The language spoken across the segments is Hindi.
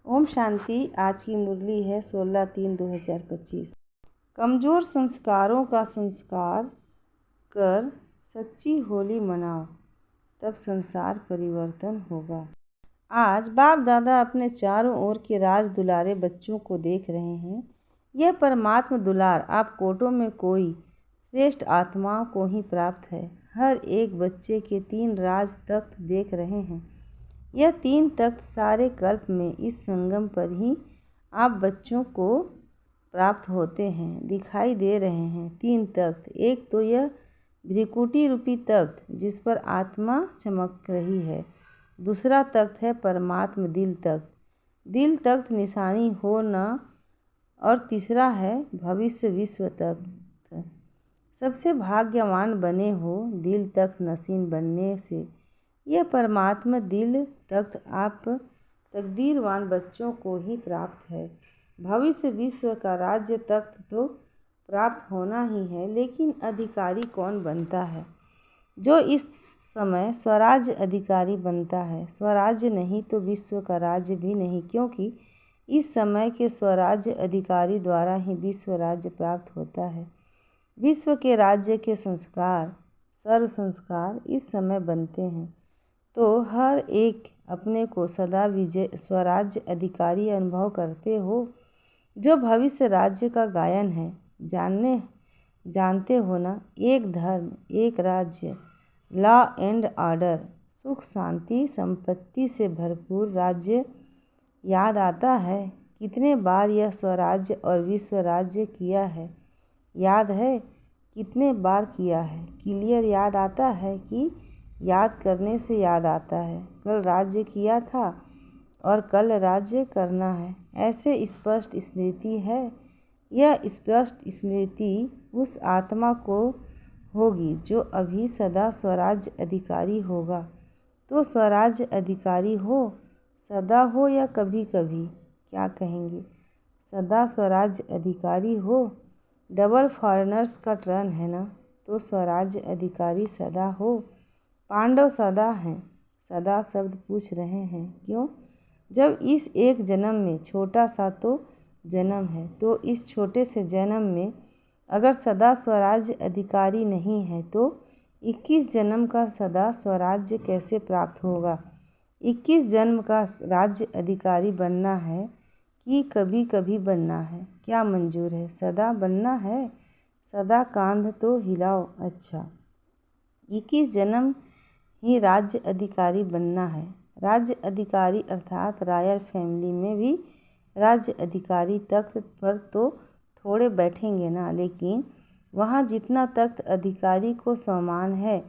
ओम शांति। आज की मुरली है 16/3/2025। कमज़ोर संस्कारों का संस्कार कर सच्ची होली मनाओ, तब संसार परिवर्तन होगा। आज बाप दादा अपने चारों ओर के राज दुलारे बच्चों को देख रहे हैं। यह परमात्मा दुलार आप कोटों में कोई श्रेष्ठ आत्माओं को ही प्राप्त है। हर एक बच्चे के 3 राज तख्त देख रहे हैं। यह 3 तख्त सारे कल्प में इस संगम पर ही आप बच्चों को प्राप्त होते हैं, दिखाई दे रहे हैं। 3 तख्त, एक तो यह भ्रिकुटी रूपी तख्त जिस पर आत्मा चमक रही है। दूसरा तख्त है परमात्मा दिल तख्त, दिल तख्त निशानी हो न। और तीसरा है भविष्य विश्व तख्त। सबसे भाग्यवान बने हो दिल तख्त नसीन बनने से। यह परमात्मा दिल तख्त आप तकदीरवान बच्चों को ही प्राप्त है। भविष्य विश्व का राज्य तख्त तो प्राप्त होना ही है, लेकिन अधिकारी कौन बनता है? जो इस समय स्वराज्य अधिकारी बनता है। स्वराज्य नहीं तो विश्व का राज्य भी नहीं, क्योंकि इस समय के स्वराज्य अधिकारी द्वारा ही विश्व राज्य प्राप्त होता है। विश्व के राज्य के संस्कार, सर्व संस्कार इस समय बनते हैं, तो हर एक अपने को सदा विजय स्वराज्य अधिकारी अनुभव करते हो। जो भविष्य राज्य का गायन है, जानते हो ना, एक धर्म, एक राज्य, लॉ एंड ऑर्डर, सुख शांति संपत्ति से भरपूर राज्य याद आता है। कितने बार यह स्वराज्य और विश्व राज्य किया है? याद है कितने बार किया है? क्लियर याद आता है कि याद करने से याद आता है? कल राज्य किया था और कल राज्य करना है, ऐसे स्पष्ट स्मृति है। यह स्पष्ट स्मृति उस आत्मा को होगी जो अभी सदा स्वराज्य अधिकारी होगा। तो स्वराज्य अधिकारी हो, सदा हो या कभी कभी, क्या कहेंगे? सदा स्वराज्य अधिकारी हो। डबल फॉरेनर्स का टर्न है ना, तो स्वराज्य अधिकारी सदा हो। पांडव सदा हैं। सदा शब्द पूछ रहे हैं क्यों? जब इस एक जन्म में छोटा सा तो जन्म है, तो इस छोटे से जन्म में अगर सदा स्वराज्य अधिकारी नहीं है, तो 21 जन्म का सदा स्वराज्य कैसे प्राप्त होगा? 21 जन्म का राज्य अधिकारी बनना है कि कभी कभी बनना है? क्या मंजूर है? सदा बनना है। सदा कांध तो हिलाओ। अच्छा, 21 जन्म ही राज्य अधिकारी बनना है। राज्य अधिकारी अर्थात रॉयल फैमिली में भी राज्य अधिकारी तख्त पर तो थोड़े बैठेंगे ना, लेकिन वहाँ जितना तख्त अधिकारी को समान है,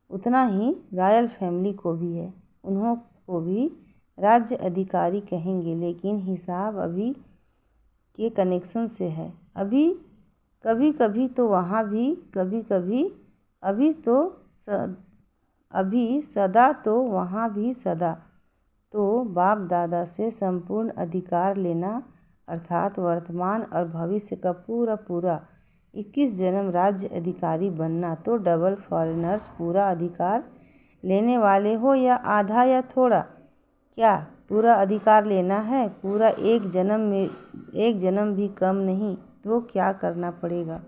उतना ही रॉयल फैमिली को भी है। उन्हों को भी राज्य अधिकारी कहेंगे, लेकिन हिसाब अभी के कनेक्शन से है। अभी कभी कभी तो वहाँ भी, कभी कभी अभी सदा तो वहाँ भी सदा। तो बाप दादा से संपूर्ण अधिकार लेना अर्थात वर्तमान और भविष्य का पूरा 21 जन्म राज्य अधिकारी बनना। तो डबल फॉरेनर्स पूरा अधिकार लेने वाले हो या आधा या थोड़ा? क्या पूरा अधिकार लेना है? पूरा एक जन्म भी कम नहीं, तो क्या करना पड़ेगा?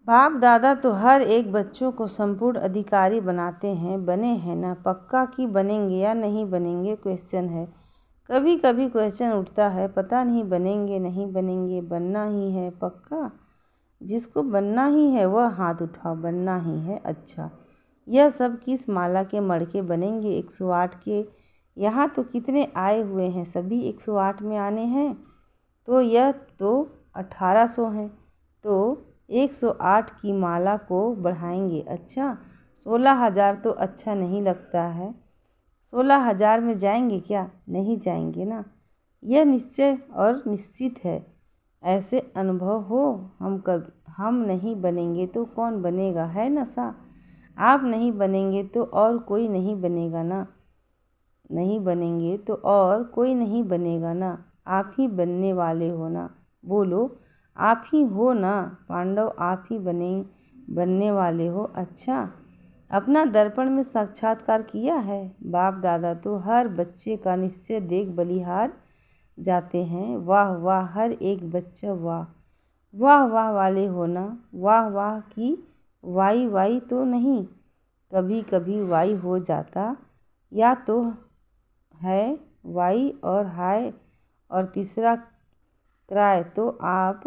बाप दादा तो हर एक बच्चों को संपूर्ण अधिकारी बनाते हैं, बने हैं ना? पक्का कि बनेंगे या नहीं बनेंगे क्वेश्चन है। कभी कभी क्वेश्चन उठता है, पता नहीं बनेंगे नहीं बनेंगे, बनना ही है पक्का? जिसको बनना ही है वह हाथ उठाओ, बनना ही है। अच्छा, यह सब किस माला के मड़के बनेंगे? 108 के। यहाँ तो कितने आए हुए हैं, सभी 108 में आने हैं, तो यह तो 1800 हैं, तो 108 की माला को बढ़ाएंगे। अच्छा, 16,000 तो अच्छा नहीं लगता है। 16,000 में जाएंगे क्या? नहीं जाएंगे ना। यह निश्चय और निश्चित है। ऐसे अनुभव हो हम नहीं बनेंगे तो कौन बनेगा? है नशा। आप नहीं बनेंगे तो और कोई नहीं बनेगा ना। नहीं बनेंगे तो और कोई नहीं बनेगा ना। आप ही बनने वाले हो ना। बोलो, आप ही हो ना। पांडव आप ही बनने वाले हो। अच्छा, अपना दर्पण में साक्षात्कार किया है। बाप दादा तो हर बच्चे का निश्चय देख बलिहार जाते हैं। वाह वाह हर एक बच्चा वाह वाह वाह वाले होना। वाह वाह की वाई वाई तो नहीं, कभी कभी वाई हो जाता, या तो है वाई और हाय और तीसरा क्राय। तो आप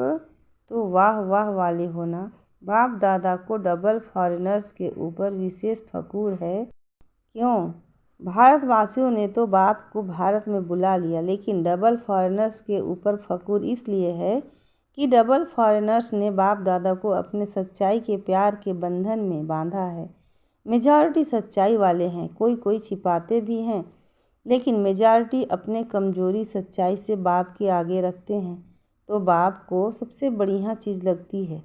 तो वाह वाह वाले होना। बाप दादा को डबल फॉरेनर्स के ऊपर विशेष फखूर है। क्यों? भारतवासियों ने तो बाप को भारत में बुला लिया, लेकिन डबल फॉरेनर्स के ऊपर फखूर इसलिए है कि डबल फॉरेनर्स ने बाप दादा को अपने सच्चाई के प्यार के बंधन में बांधा है। मेजॉरिटी सच्चाई वाले हैं, कोई कोई छिपाते भी हैं, लेकिन मेजॉरिटी अपने कमजोरी सच्चाई से बाप के आगे रखते हैं। तो बाप को सबसे बढ़िया चीज़ लगती है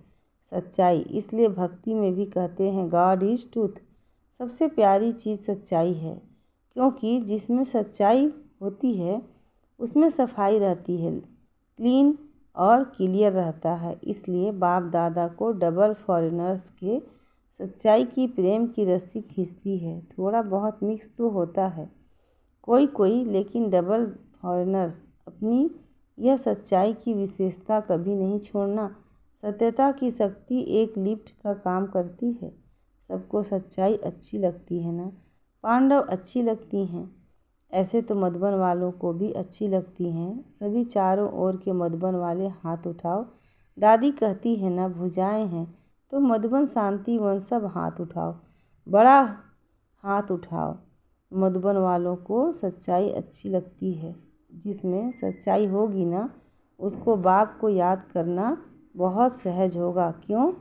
सच्चाई, इसलिए भक्ति में भी कहते हैं गॉड इज़ ट्रूथ। सबसे प्यारी चीज़ सच्चाई है, क्योंकि जिसमें सच्चाई होती है उसमें सफाई रहती है, क्लीन और क्लियर रहता है। इसलिए बाप दादा को डबल फॉरेनर्स के सच्चाई की प्रेम की रस्सी खींचती है। थोड़ा बहुत मिक्स तो होता है कोई कोई, लेकिन डबल फॉरेनर्स अपनी यह सच्चाई की विशेषता कभी नहीं छोड़ना। सत्यता की शक्ति एक लिफ्ट का काम करती है। सबको सच्चाई अच्छी लगती है ना? पांडव अच्छी लगती हैं, ऐसे तो मधुबन वालों को भी अच्छी लगती हैं। सभी चारों ओर के मधुबन वाले हाथ उठाओ। दादी कहती है ना भुजाएं हैं, तो मधुबन शांति वन सब हाथ उठाओ, बड़ा हाथ उठाओ। मधुबन वालों को सच्चाई अच्छी लगती है। जिसमें सच्चाई होगी ना, उसको बाप को याद करना बहुत सहज होगा। क्यों?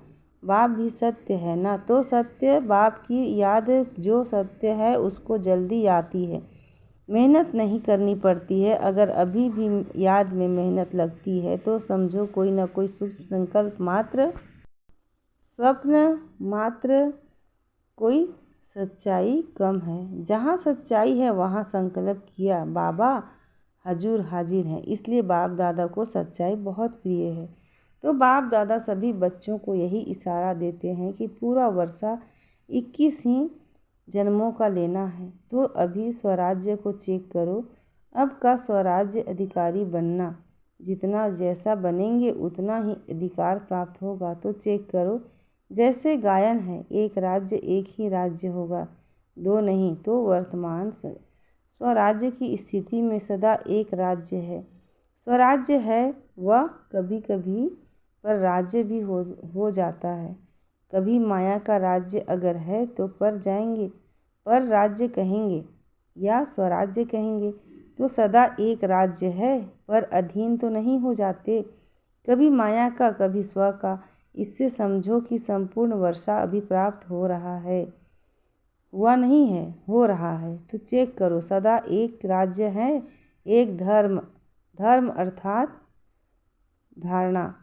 बाप भी सत्य है ना, तो सत्य बाप की याद जो सत्य है उसको जल्दी आती है, मेहनत नहीं करनी पड़ती है। अगर अभी भी याद में मेहनत लगती है तो समझो कोई ना कोई सूक्ष्म संकल्प मात्र, स्वप्न मात्र, कोई सच्चाई कम है। जहाँ सच्चाई है वहाँ संकल्प किया, बाबा हजूर हाजिर हैं। इसलिए बाप दादा को सच्चाई बहुत प्रिय है। तो बाप दादा सभी बच्चों को यही इशारा देते हैं कि पूरा वर्षा 21 ही जन्मों का लेना है। तो अभी स्वराज्य को चेक करो, अब का स्वराज्य अधिकारी बनना। जितना जैसा बनेंगे उतना ही अधिकार प्राप्त होगा। तो चेक करो, जैसे गायन है, एक राज्य एक ही राज्य होगा, दो नहीं। तो वर्तमान स्वराज्य की स्थिति में सदा एक राज्य है। स्वराज्य है वह कभी कभी पर राज्य भी हो जाता है। कभी माया का राज्य अगर है तो पर जाएंगे, पर राज्य कहेंगे या स्वराज्य कहेंगे। तो सदा एक राज्य है, पर अधीन तो नहीं हो जाते, कभी माया का कभी स्व का। इससे समझो कि संपूर्ण वर्षा अभी प्राप्त हो रहा है, हुआ नहीं है, हो रहा है। तो चेक करो, सदा एक राज्य है, एक धर्म। धर्म अर्थात धारणा।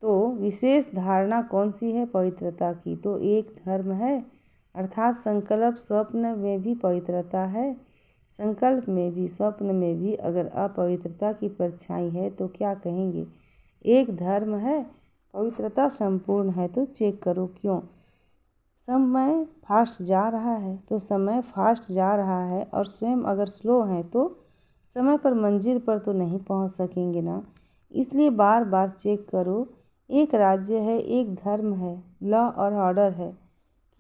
तो विशेष धारणा कौन सी है? पवित्रता की। तो एक धर्म है अर्थात संकल्प। स्वप्न में भी पवित्रता है, संकल्प में भी, स्वप्न में भी। अगर अपवित्रता की परछाई है तो क्या कहेंगे? एक धर्म है, पवित्रता संपूर्ण है। तो चेक करो क्यों? समय फास्ट जा रहा है, तो समय फास्ट जा रहा है और स्वयं अगर स्लो है तो समय पर मंजिल पर तो नहीं पहुंच सकेंगे ना। इसलिए बार बार चेक करो, एक राज्य है, एक धर्म है, लॉ और ऑर्डर है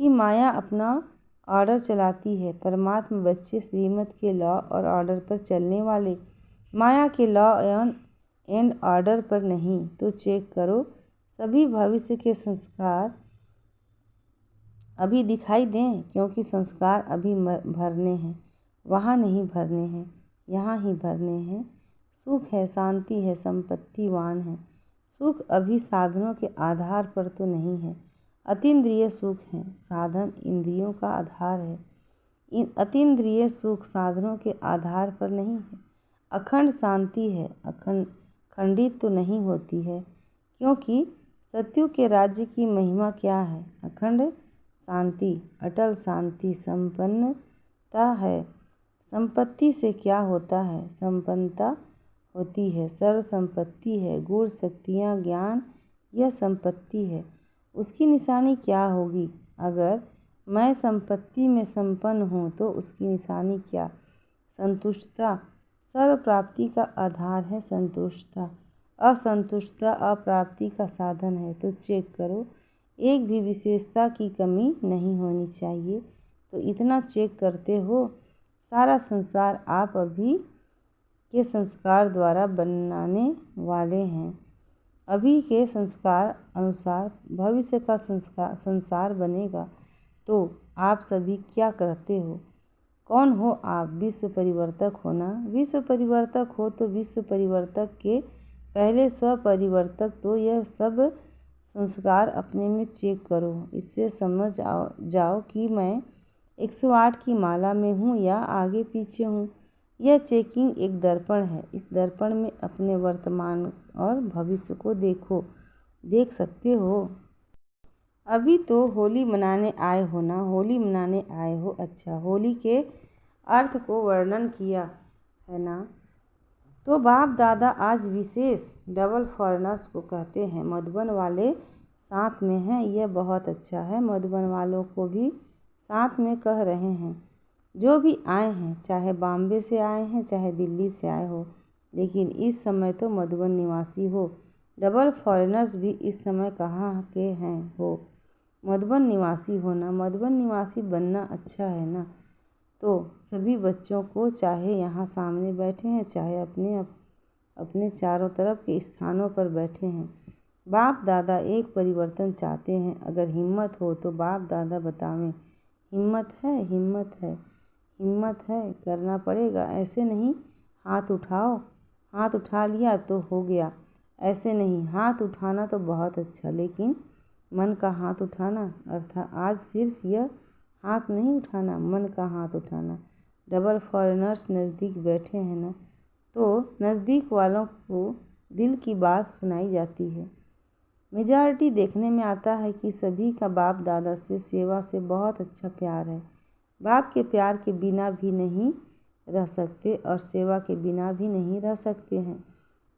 कि माया अपना ऑर्डर चलाती है। परमात्मा बच्चे श्रीमत के लॉ और ऑर्डर पर चलने वाले, माया के लॉ एंड ऑर्डर पर नहीं। तो चेक करो, सभी भविष्य के संस्कार अभी दिखाई दें, क्योंकि संस्कार अभी भरने हैं, वहाँ नहीं भरने हैं, यहाँ ही भरने हैं। सुख है, शांति है, संपत्तिवान है। सुख अभी साधनों के आधार पर तो नहीं है, अतीन्द्रिय सुख है, साधन इंद्रियों का आधार है। इन अतीन्द्रिय सुख साधनों के आधार पर नहीं है। अखंड शांति है, खंडित तो नहीं होती है, क्योंकि सत्यु के राज्य की महिमा क्या है? अखंड शांति, अटल शांति, संपन्नता है। संपत्ति से क्या होता है? संपन्नता होती है, सर्व संपत्ति है, गुण शक्तियाँ ज्ञान, यह संपत्ति है। उसकी निशानी क्या होगी? अगर मैं संपत्ति में संपन्न हूँ तो उसकी निशानी क्या? संतुष्टता। सर्व प्राप्ति का आधार है संतुष्टता। असंतुष्टता अप्राप्ति का साधन है। तो चेक करो, एक भी विशेषता की कमी नहीं होनी चाहिए। तो इतना चेक करते हो, सारा संसार आप अभी के संस्कार द्वारा बनाने वाले हैं। अभी के संस्कार अनुसार भविष्य का संसार बनेगा। तो आप सभी क्या करते हो? कौन हो आप? विश्व परिवर्तक होना। विश्व परिवर्तक हो तो विश्व परिवर्तक के पहले स्व परिवर्तक। तो यह सब संस्कार अपने में चेक करो। इससे समझ जाओ कि मैं 108 की माला में हूँ या आगे पीछे हूँ। यह चेकिंग एक दर्पण है। इस दर्पण में अपने वर्तमान और भविष्य को देख सकते हो। अभी तो होली मनाने आए हो ना? होली मनाने आए हो, अच्छा। होली के अर्थ को वर्णन किया है ना? तो बाप दादा आज विशेष डबल फॉरेनर्स को कहते हैं। मधुबन वाले साथ में हैं, यह बहुत अच्छा है। मधुबन वालों को भी साथ में कह रहे हैं। जो भी आए हैं, चाहे बॉम्बे से आए हैं, चाहे दिल्ली से आए हो, लेकिन इस समय तो मधुबन निवासी हो। डबल फॉरेनर्स भी इस समय कहाँ के हैं हो? मधुबन निवासी होना, मधुबन निवासी बनना अच्छा है ना? तो सभी बच्चों को, चाहे यहाँ सामने बैठे हैं, चाहे अपने चारों तरफ के स्थानों पर बैठे हैं, बाप दादा एक परिवर्तन चाहते हैं। अगर हिम्मत हो तो बाप दादा बतावें। हिम्मत है, हिम्मत है, हिम्मत है, करना पड़ेगा। ऐसे नहीं हाथ उठाओ, हाथ उठा लिया तो हो गया। ऐसे नहीं, हाथ उठाना तो बहुत अच्छा, लेकिन मन का हाथ उठाना, अर्थात आज सिर्फ यह हाथ नहीं उठाना, मन का हाथ उठाना। डबल फॉरेनर्स नज़दीक बैठे हैं ना? तो नज़दीक वालों को दिल की बात सुनाई जाती है। मेजॉरिटी देखने में आता है कि सभी का बाप दादा से, सेवा से बहुत अच्छा प्यार है। बाप के प्यार के बिना भी नहीं रह सकते और सेवा के बिना भी नहीं रह सकते हैं।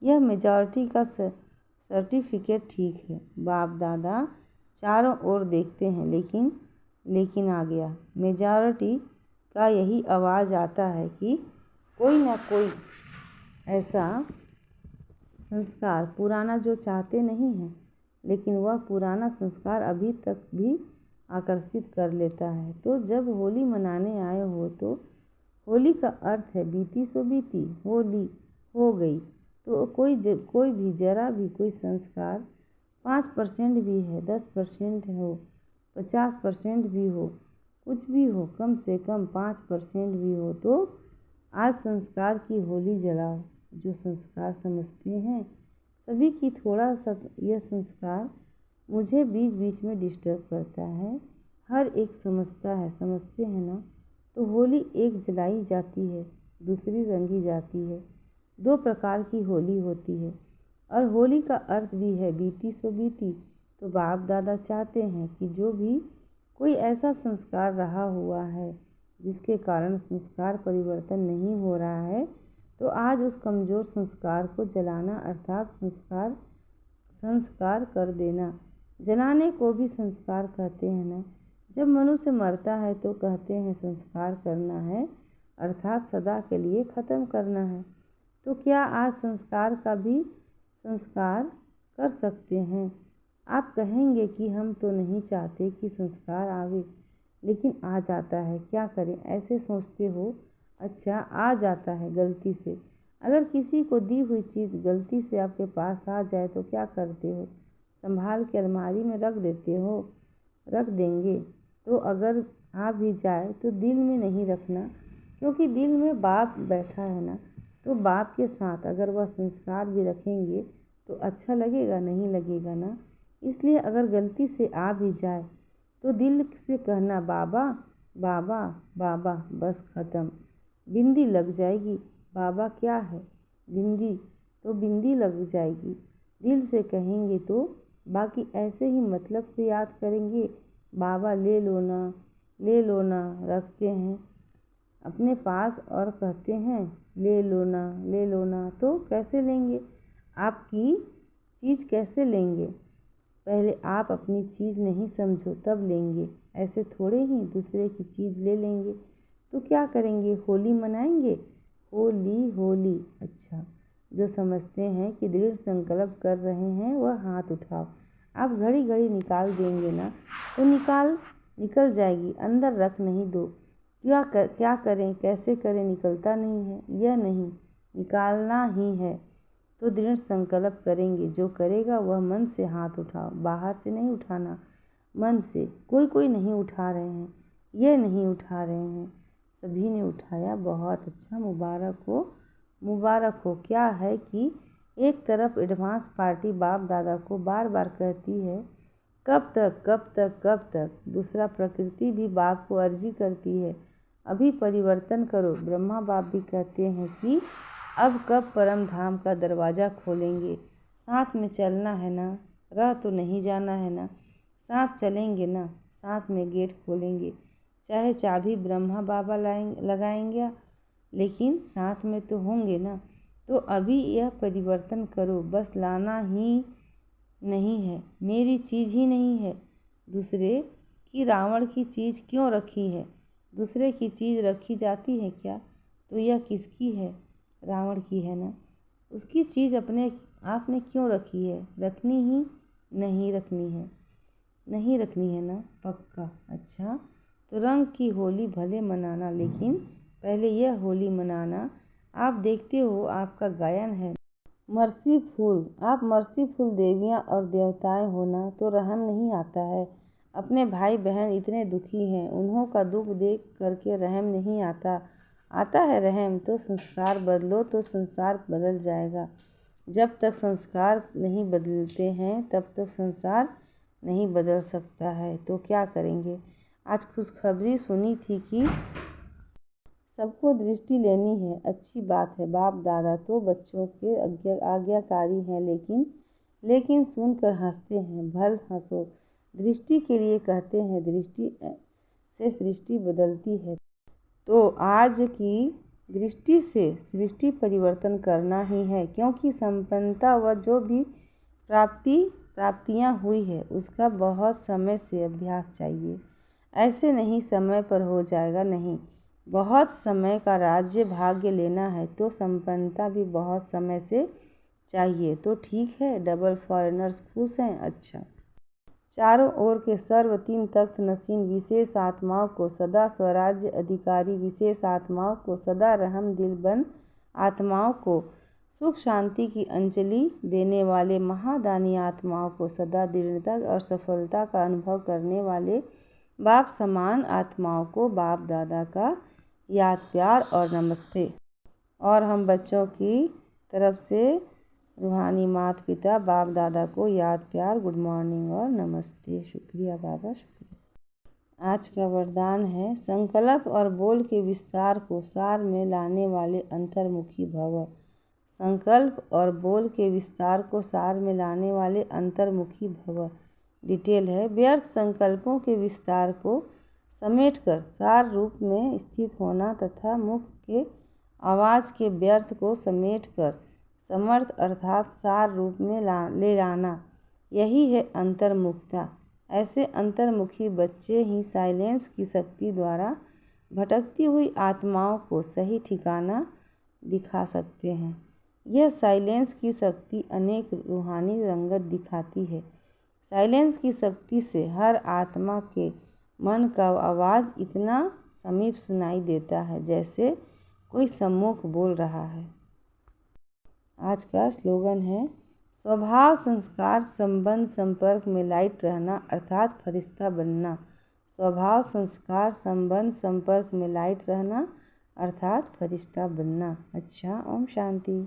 यह मेजॉरिटी का सर्टिफिकेट ठीक है। बाप दादा चारों ओर देखते हैं, लेकिन आ गया। मेजॉरिटी का यही आवाज़ आता है कि कोई ना कोई ऐसा संस्कार पुराना जो चाहते नहीं हैं, लेकिन वह पुराना संस्कार अभी तक भी आकर्षित कर लेता है। तो जब होली मनाने आए हो तो होली का अर्थ है बीती सो बीती, होली हो गई। तो कोई भी जरा भी कोई संस्कार 5% भी है, 10% हो, 50% भी हो, कुछ भी हो, कम से कम 5% भी हो, तो आज संस्कार की होली जलाओ। जो संस्कार समझते हैं सभी की, थोड़ा सा यह संस्कार मुझे बीच बीच में डिस्टर्ब करता है। हर एक समझता है, समझते हैं ना? तो होली एक जलाई जाती है, दूसरी रंगी जाती है। 2 प्रकार की होली होती है और होली का अर्थ भी है बीती सो बीती। तो बाप दादा चाहते हैं कि जो भी कोई ऐसा संस्कार रहा हुआ है जिसके कारण संस्कार परिवर्तन नहीं हो रहा है, तो आज उस कमज़ोर संस्कार को जलाना, अर्थात संस्कार कर देना। जलाने को भी संस्कार कहते हैं ना? जब मनुष्य मरता है तो कहते हैं संस्कार करना है, अर्थात सदा के लिए ख़त्म करना है। तो क्या आज संस्कार का भी संस्कार कर सकते हैं? आप कहेंगे कि हम तो नहीं चाहते कि संस्कार आवे, लेकिन आ जाता है, क्या करें? ऐसे सोचते हो, अच्छा आ जाता है गलती से। अगर किसी को दी हुई चीज़ गलती से आपके पास आ जाए तो क्या करते हो? संभाल के अलमारी में रख देते हो? रख देंगे। तो अगर आ भी जाए तो दिल में नहीं रखना, क्योंकि दिल में बाप बैठा है ना? तो बाप के साथ अगर वह संस्कार भी रखेंगे तो अच्छा लगेगा? नहीं लगेगा ना? इसलिए अगर गलती से आ भी जाए तो दिल से कहना बाबा बाबा बाबा, बस ख़त्म। बिंदी लग जाएगी। बाबा क्या है? बिंदी। तो बिंदी लग जाएगी। दिल से कहेंगे तो बाकी ऐसे ही मतलब से याद करेंगे। बाबा ले लो ना, ले लो ना, रखते हैं अपने पास और कहते हैं ले लो ना, ले लो ना। तो कैसे लेंगे? आपकी चीज़ कैसे लेंगे? पहले आप अपनी चीज़ नहीं समझो तब लेंगे, ऐसे थोड़े ही दूसरे की चीज़ ले लेंगे। तो क्या करेंगे, होली मनाएंगे। होली होली, अच्छा। जो समझते हैं कि दृढ़ संकल्प कर रहे हैं वह हाथ उठाओ। आप घड़ी घड़ी निकाल देंगे ना तो निकल जाएगी, अंदर रख नहीं दो। क्या करें, कैसे करें, निकलता नहीं है। यह नहीं, निकालना ही है तो दृढ़ संकल्प करेंगे। जो करेगा वह मन से हाथ उठाओ, बाहर से नहीं उठाना, मन से। कोई नहीं उठा रहे हैं, ये नहीं उठा रहे हैं, सभी ने उठाया, बहुत अच्छा, मुबारक हो मुबारक हो। क्या है कि एक तरफ एडवांस पार्टी बाप दादा को बार बार कहती है कब तक कब तक कब तक, दूसरा प्रकृति भी बाप को अर्जी करती है अभी परिवर्तन करो। ब्रह्मा बाप भी कहते हैं कि अब कब परम धाम का दरवाज़ा खोलेंगे। साथ में चलना है ना, रह तो नहीं जाना है ना, साथ चलेंगे ना, साथ में गेट खोलेंगे। चाहे चाबी ब्रह्मा बाबा लगाएंगे, लेकिन साथ में तो होंगे ना। तो अभी यह परिवर्तन करो, बस लाना ही नहीं है, मेरी चीज़ ही नहीं है, दूसरे की। रावण की चीज़ क्यों रखी है, दूसरे की चीज़ रखी जाती है क्या। तो यह किसकी है, रावण की है ना। उसकी चीज़ अपने आपने क्यों रखी है, रखनी ही नहीं रखनी है, नहीं रखनी है ना, पक्का। अच्छा, तो रंग की होली भले मनाना, लेकिन पहले यह होली मनाना। आप देखते हो आपका गायन है मर्सीफुल, आप मर्सीफुल देवियाँ और देवताएं हो ना, तो रहम नहीं आता है। अपने भाई बहन इतने दुखी हैं, उन्हों का दुख देख करके रहम नहीं आता। आता है रहम, तो संस्कार बदलो तो संसार बदल जाएगा। जब तक संस्कार नहीं बदलते हैं तब तक संसार नहीं बदल सकता है। तो क्या करेंगे। आज खुशखबरी सुनी थी कि सबको दृष्टि लेनी है, अच्छी बात है। बाप दादा तो बच्चों के आज्ञाकारी हैं, लेकिन सुनकर हंसते हैं। भल हंसो, दृष्टि के लिए कहते हैं, दृष्टि से सृष्टि बदलती है। तो आज की दृष्टि से सृष्टि परिवर्तन करना ही है, क्योंकि संपन्नता व जो भी प्राप्तियाँ हुई है उसका बहुत समय से अभ्यास चाहिए। ऐसे नहीं समय पर हो जाएगा, नहीं। बहुत समय का राज्य भाग्य लेना है तो संपन्नता भी बहुत समय से चाहिए। तो ठीक है, डबल फॉरेनर्स खुश हैं। अच्छा, चारों ओर के सर्व तीन तख्त नसीन विशेष आत्माओं को सदा स्वराज्य अधिकारी, विशेष आत्माओं को सदा रहम दिल बन, आत्माओं को सुख शांति की अंजलि देने वाले, महादानी आत्माओं को सदा दृढ़ता और सफलता का अनुभव करने वाले, बाप समान आत्माओं को बाप दादा का याद प्यार और नमस्ते। और हम बच्चों की तरफ से रूहानी माता पिता बाप दादा को याद प्यार, गुड मॉर्निंग और नमस्ते। शुक्रिया बाबा, शुक्रिया। आज का वरदान है संकल्प और बोल के विस्तार को सार में लाने वाले अंतर्मुखी भव। संकल्प और बोल के विस्तार को सार में लाने वाले अंतर्मुखी भव। डिटेल है, व्यर्थ संकल्पों के विस्तार को समेटकर सार रूप में स्थित होना तथा मुख के आवाज़ के व्यर्थ को समेटकर समर्थ अर्थात सार रूप में ले लाना, यही है अंतर्मुखता। ऐसे अंतर्मुखी बच्चे ही साइलेंस की शक्ति द्वारा भटकती हुई आत्माओं को सही ठिकाना दिखा सकते हैं। यह साइलेंस की शक्ति अनेक रूहानी रंगत दिखाती है। साइलेंस की शक्ति से हर आत्मा के मन का आवाज़ इतना समीप सुनाई देता है जैसे कोई सम्मुख बोल रहा है। आज का स्लोगन है स्वभाव संस्कार संबंध संपर्क में लाइट रहना अर्थात फरिश्ता बनना। स्वभाव संस्कार संबंध संपर्क में लाइट रहना अर्थात फरिश्ता बनना। अच्छा, ओम शांति।